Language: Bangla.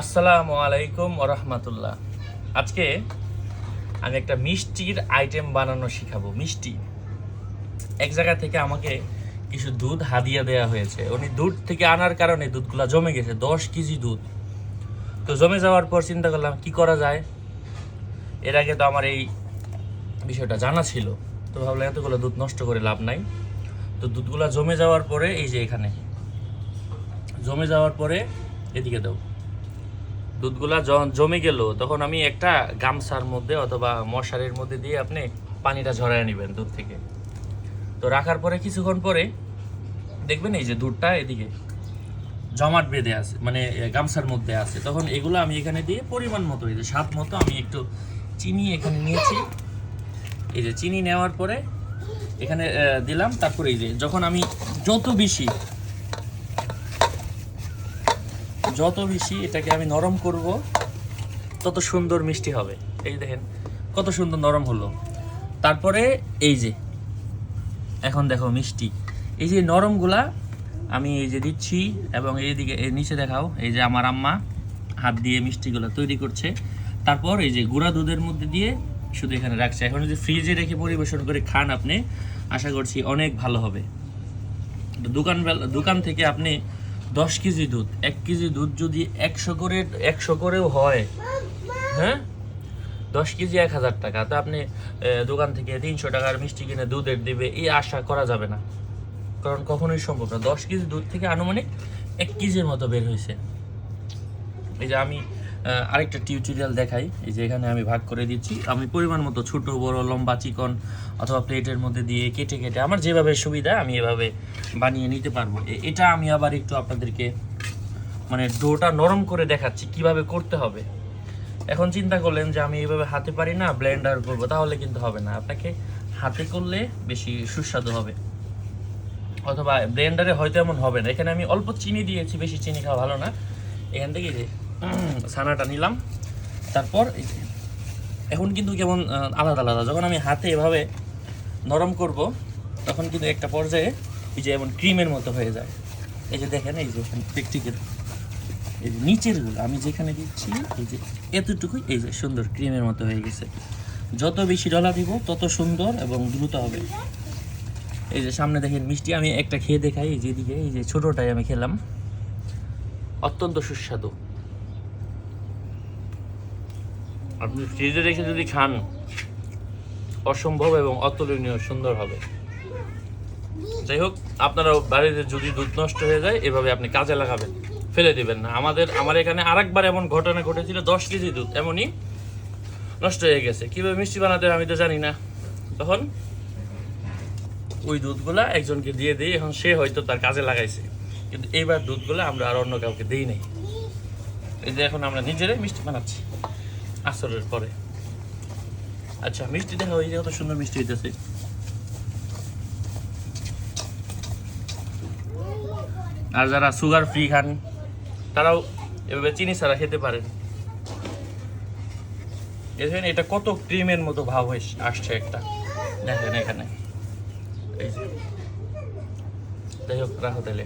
আসসালামু আলাইকুম ওরহমাতুল্লাহ। আজকে আমি একটা মিষ্টির আইটেম বানানো শিখাবো। মিষ্টি এক জায়গা থেকে আমাকে কিছু দুধ হাদিয়া দেওয়া হয়েছে। উনি দুধ থেকে আনার কারণে দুধগুলা জমে গেছে, 10 কেজি দুধ। তো জমে যাওয়ার পর চিন্তা করলাম কি করা যায়। এর আগে তো আমার এই বিষয়টা জানা ছিল, তো ভাবলাম এতগুলো দুধ নষ্ট করে লাভ নাই। তো দুধগুলা জমে যাওয়ার পরে এই যে এখানে জমে যাওয়ার পরে এদিকে দাও, দুধগুলা জমে গেল, তখন আমি একটা গামছার মধ্যে অথবা মশারির মধ্যে দিয়ে আপনি পানিটা ঝরায় নেবেন দুধ থেকে। তো রাখার পরে কিছুক্ষণ পরে দেখবেন এই যে দুধটা এদিকে জমাট বেঁধে আছে, মানে গামছার মধ্যে আছে। তখন এগুলো আমি এখানে দিয়ে পরিমাণ মতো, এই যে স্বাদ মতো আমি একটু চিনি এখানে নিয়েছি। এই যে চিনি নেওয়ার পরে এখানে দিলাম। তারপরে এই যে যখন আমি যত বেশি এটাকে আমি নরম করব, তত সুন্দর মিষ্টি হবে। এই দেখেন কত সুন্দর নরম হলো। তারপরে এই যে এখন দেখো মিষ্টি, এই যে নরমগুলা আমি এই যে দিচ্ছি, এবং এইদিকে এই নিচে দেখাও, এই যে আমার আম্মা হাত দিয়ে মিষ্টিগুলো তৈরি করছে। তারপর এই যে গুঁড়া দুধের মধ্যে দিয়ে শুধু এখানে রাখছে। এখন যদি ফ্রিজে রেখে পরিবেশন করে খান আপনি, আশা করছি অনেক ভালো হবে। দোকান থেকে আপনি 10 কেজি দুধ, 1 কেজি দুধ যদি 100 করেও হয়, হ্যাঁ 10 কেজি 1000 টাকা, তা আপনি দোকান থেকে 300 টাকার মিষ্টি কিনে দুধের দিবে, এই আশা করা যাবে না, কারণ কখনোই সম্ভব না। 10 কেজি দুধ থেকে আনুমানিক 1 কেজির মতো বের হয়েছে। এই যে আমি আরেকটা টিউটোরিয়াল দেখাই। এই যে এখানে আমি ভাগ করে দিচ্ছি, আমি পরিমাণ মতো ছোট বড় লম্বা চিকন অথবা প্লেটের মধ্যে দিয়ে কেটে কেটে আমার যেভাবে সুবিধা আমি এভাবে বানিয়ে নিতে পারবো। এটা আমি আবার একটু আপনাদেরকে মানে ডোটা নরম করে দেখাচ্ছি কিভাবে করতে হবে। এখন চিন্তা করলেন যে আমি এইভাবে হাতে পারি না, ব্লেন্ডার করবো, তাহলে কিন্তু হবে না। আপনাকে হাতে করলে বেশি সুস্বাদু হবে, অথবা ব্লেন্ডারে হয়তো এমন হবে না। এখানে আমি অল্প চিনি দিয়েছি, বেশি চিনি খাওয়া ভালো না। এখান থেকে যে ছানাটা নিলাম, তারপর এই যে এখন কিন্তু কেমন আলাদা আলাদা। যখন আমি হাতে এভাবে নরম করব, তখন কিন্তু একটা পর্যায়ে এই যে এমন ক্রিমের মতো হয়ে যায়। এই যে দেখেন, এই যে টিকটিকের এই যে নিচেরগুলো আমি যেখানে দিচ্ছি, এই যে এতটুকুই এই যে সুন্দর ক্রিমের মতো হয়ে গেছে। যত বেশি ডলা দিব তত সুন্দর এবং দ্রুত হবে। এই যে সামনে দেখেন মিষ্টি, আমি একটা খেয়ে দেখাই। এই যেদিকে এই যে ছোটোটাই আমি খেলাম, অত্যন্ত সুস্বাদু। আপনি ফ্রিজে রেখে যদি খান, অসম্ভব এবং অতুলনীয় সুন্দর হবে। যাই হোক, আপনারাও বাড়িতে যদি দুধ নষ্ট হয়ে যায়, এভাবে আপনি কাজে লাগাবেন, ফেলে দিবেন না। আমার এখানে আরেকবার এমন ঘটনা ঘটেছিল, 10 কেজি দুধ এমনই নষ্ট হয়ে গেছে। কীভাবে মিষ্টি বানাতে আমি তো জানি না। তখন ওই দুধগুলা একজনকে দিয়ে দিই, এখন সে হয়তো তার কাজে লাগাইছে, কিন্তু এইবার দুধগুলা আমরা আর অন্য কাউকে দিই নাই। এই যে এখন আমরা নিজেরাই মিষ্টি বানাচ্ছি আসরের পরে। আচ্ছা, মিষ্টি দেখা ওই যে কত সুন্দর মিষ্টি হইতেছে। আর যারা সুগার ফ্রি খান, তারাও এভাবে চিনি ছাড়া খেতে পারেন। দেখেন এটা কত ক্রিমের মতো ভাব হয়ে আসছে একটা, দেখেন এখানে। এই যে যাই হোক, রাখো তাহলে।